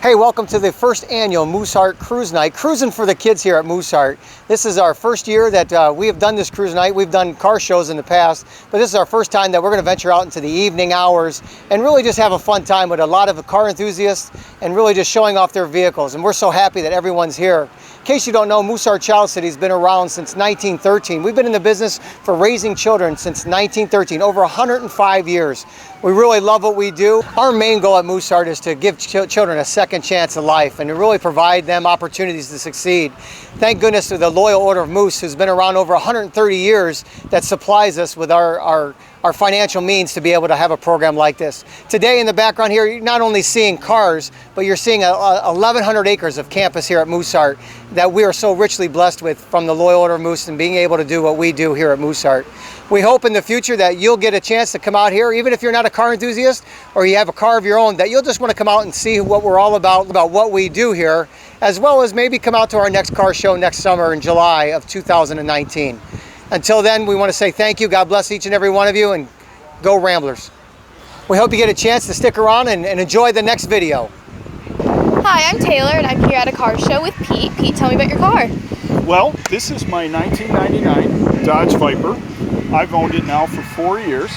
Hey, welcome to the first annual Mooseheart Cruise Night, cruising for the kids here at Mooseheart. This is our first year that we have done this cruise night. We've done car shows in the past, but this is our first time that we're going to venture out into the evening hours and really just have a fun time with a lot of car enthusiasts and really just showing off their vehicles. And we're so happy that everyone's here. In case you don't know, Mooseheart Child City has been around since 1913. We've been in the business for raising children since 1913, over 105 years. We really love what we do. Our main goal at Mooseheart is to give children a second chance at life and to really provide them opportunities to succeed. Thank goodness to the Loyal Order of Moose, who's been around over 130 years, that supplies us with our financial means to be able to have a program like this. Today in the background here, you're not only seeing cars, but you're seeing 1,100 acres of campus here at Mooseheart that we are so richly blessed with from the Loyal Order of Moose and being able to do what we do here at Mooseheart. We hope in the future that you'll get a chance to come out here, even if you're not a car enthusiast or you have a car of your own, that you'll just want to come out and see what we're all about what we do here, as well as maybe come out to our next car show next summer in July of 2019. Until then, we want to say thank you. God bless each and every one of you, and go Ramblers. We hope you get a chance to stick around and enjoy the next video. Hi, I'm Taylor, and I'm here at a car show with Pete. Pete, tell me about your car. Well, this is my 1999 Dodge Viper. I've owned it now for 4 years,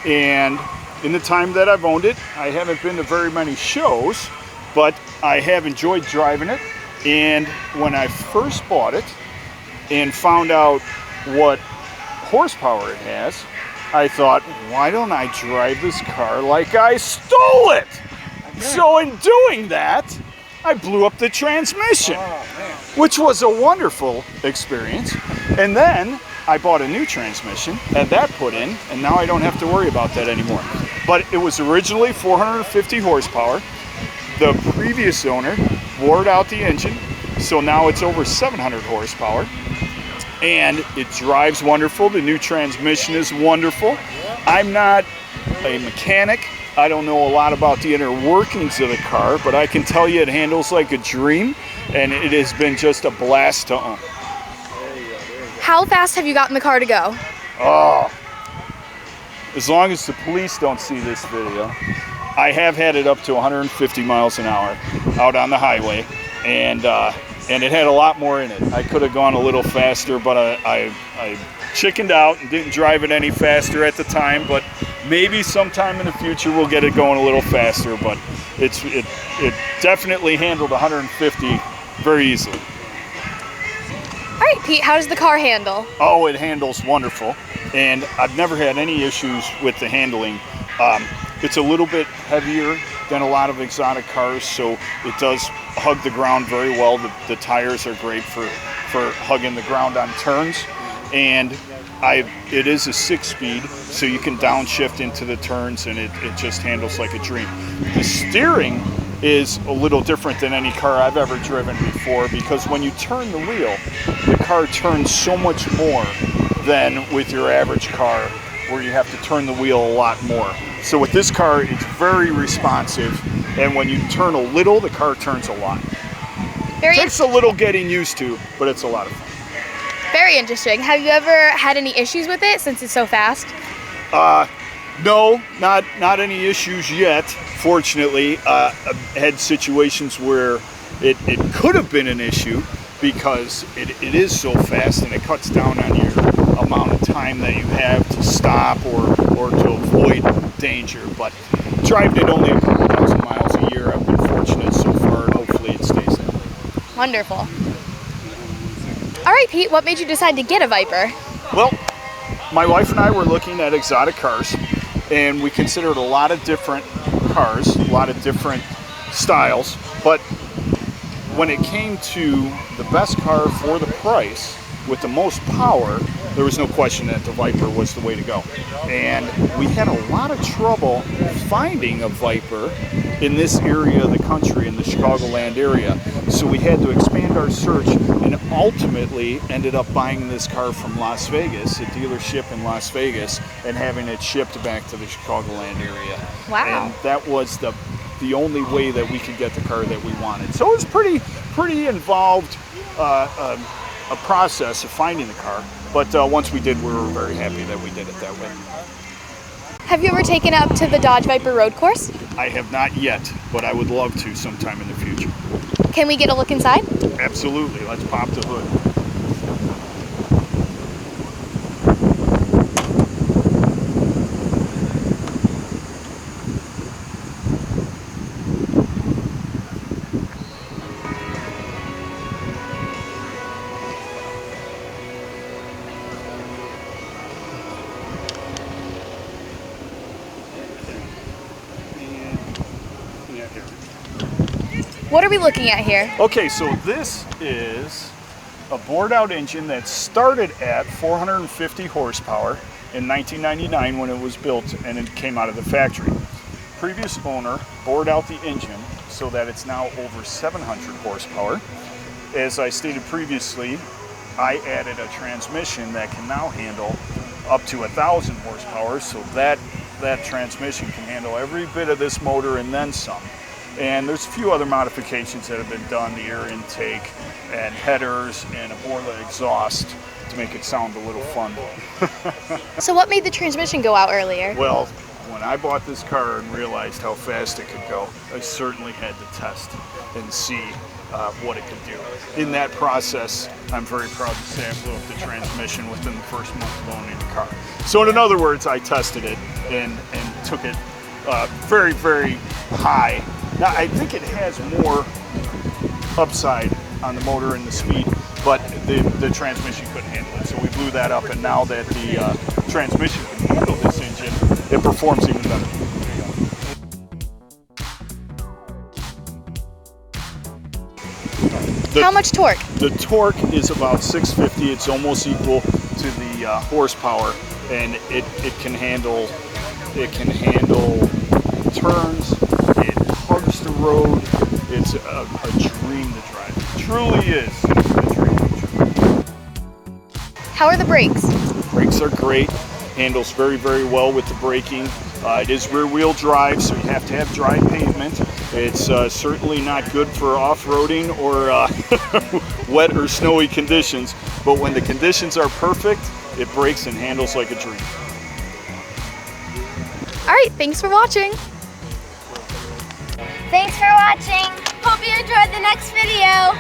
and in the time that I've owned it, I haven't been to very many shows, but I have enjoyed driving it. And when I first bought it and found out what horsepower it has, I thought, why don't I drive this car like I stole it? So in doing that, I blew up the transmission, which was a wonderful experience. And then I bought a new transmission, had that put in, and now I don't have to worry about that anymore. But it was originally 450 horsepower. The previous owner wore out the engine, so now it's over 700 horsepower. And it drives wonderful. The new transmission is wonderful. I'm not a mechanic. I don't know a lot about the inner workings of the car, but I can tell you it handles like a dream, and it has been just a blast to own. How fast have you gotten the car to go? Oh, as long as the police don't see this video, I have had it up to 150 miles an hour out on the highway, and it had a lot more in it. I could have gone a little faster, but I chickened out and didn't drive it any faster at the time, but maybe sometime in the future we'll get it going a little faster, but it definitely handled 150 very easily. All right, Pete, how does the car handle? Oh, it handles wonderful, and I've never had any issues with the handling. It's a little bit heavier than a lot of exotic cars, so it does hug the ground very well. The tires are great for hugging the ground on turns, and it is a 6-speed, so you can downshift into the turns, and it just handles like a dream. The steering is a little different than any car I've ever driven before, because when you turn the wheel, the car turns so much more than with your average car, where you have to turn the wheel a lot more. So with this car, it's very responsive, and when you turn a little, the car turns a lot. It takes a little getting used to, but it's a lot of fun. Very interesting. Have you ever had any issues with it since it's so fast? No, not any issues yet, fortunately. I've had situations where it could have been an issue because it is so fast, and it cuts down on your amount of time that you have to stop or to avoid danger. But driving it only a couple thousand miles a year, I've been fortunate so far, and hopefully it stays that way. Wonderful. All right, Pete, what made you decide to get a Viper? Well, my wife and I were looking at exotic cars, and we considered a lot of different cars, a lot of different styles, but when it came to the best car for the price with the most power, there was no question that the Viper was the way to go. And we had a lot of trouble finding a Viper in this area of the country, in the Chicagoland area. So we had to expand our search, and ultimately ended up buying this car from Las Vegas, a dealership in Las Vegas, and having it shipped back to the Chicagoland area. Wow. And that was the only way that we could get the car that we wanted. So it was pretty involved a process of finding the car, but once we did, we were very happy that we did it that way. Have you ever taken it up to the Dodge Viper road course? I have not yet, but I would love to sometime in the future. Can we get a look inside? Absolutely. Let's pop the hood. What are we looking at here? Okay, so this is a bored out engine that started at 450 horsepower in 1999 when it was built and it came out of the factory. Previous owner bored out the engine so that it's now over 700 horsepower. As I stated previously, I added a transmission that can now handle up to 1,000 horsepower, so that transmission can handle every bit of this motor and then some. And there's a few other modifications that have been done, the air intake and headers and a Borla exhaust to make it sound a little fun. So what made the transmission go out earlier? Well, when I bought this car and realized how fast it could go, I certainly had to test and see what it could do. In that process, I'm very proud to say I blew up the transmission within the first month of owning the car. So in other words, I tested it and took it very, very high. Now, I think it has more upside on the motor and the speed, but the transmission couldn't handle it. So we blew that up, and now that the transmission can handle this engine, it performs even better. How much torque? The torque is about 650. It's almost equal to the horsepower, and it can handle turns. It hugs the road. It's a dream to drive. It truly is a dream to drive. How are the brakes? Brakes are great. Handles very, very well with the braking. It is rear-wheel drive, so you have to have dry pavement. It's certainly not good for off-roading or wet or snowy conditions, but when the conditions are perfect, it brakes and handles like a dream. All right, thanks for watching. Thanks for watching. Hope you enjoyed the next video.